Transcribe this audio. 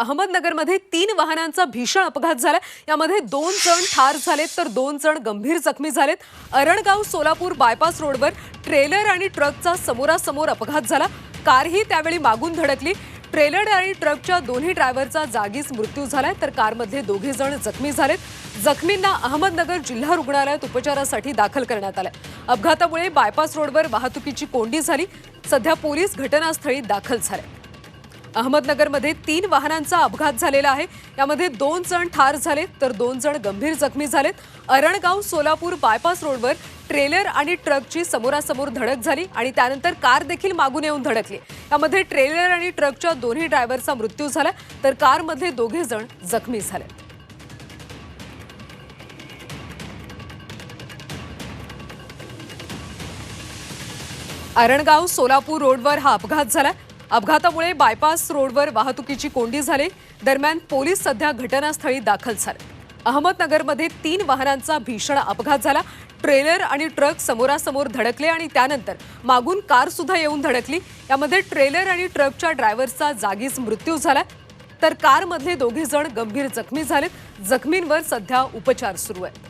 अहमदनगरमध्ये 3 वाहनांचा भीषण अपघात झाला। यामध्ये 2 जण ठार झालेत तर 2 जण गंभीर जखमी झालेत। अरणगाव सोलापूर बायपास रोडवर ट्रेलर आणि ट्रकचा समोरासमोर अपघात झाला। कारही त्यावेळी मागून धडकली। ट्रेलर आणि ट्रकच्या दोन्ही ड्रायव्हरचा जागीच मृत्यू झाला तर कारमधले दोघे जण जखमी झालेत। जखमींना अहमदनगर जिल्हा रुग्णालयात उपचारासाठी दाखल करण्यात आले। अपघातामुळे बायपास रोडवर वाहतुकीची कोंडी झाली। सध्या पोलीस घटनास्थळी दाखल झाले। अहमदनगरमध्ये 3 वाहनांचा अपघात झालेला आहे। यामध्ये 2 जण ठार झालेत तर 2 जण गंभीर जखमी झालेत। अरणगाव सोलापूर बायपास रोडवर ट्रेलर आणि ट्रकची समोरासमोर धडक झाली आणि त्यानंतर कार देखील मागून येऊन धडकली। यामध्ये ट्रेलर आणि ट्रकच्या दोन्ही ड्रायव्हरचा मृत्यू झाला तर कारमधले दोघे जण जखमी झाले। अरणगाव सोलापूर रोडवर हा अपघात झाला। अपघातामुळे बायपास रोडवर वाहतुकीची कोंडी झाली। दरम्यान पोलीस सध्या घटनास्थळी दाखल झाले। अहमदनगरमध्ये 3 वाहनांचा भीषण अपघात झाला। ट्रेलर आणि ट्रक समोरासमोर धडकले आणि त्यानंतर मागून कार सुद्धा येऊन धडकली। यामध्ये ट्रेलर आणि ट्रकच्या ड्रायव्हरचा जागीच मृत्यू झाला तर कारमधले दोघे जण गंभीर जखमी झालेत। जखमींवर सध्या उपचार सुरू आहेत।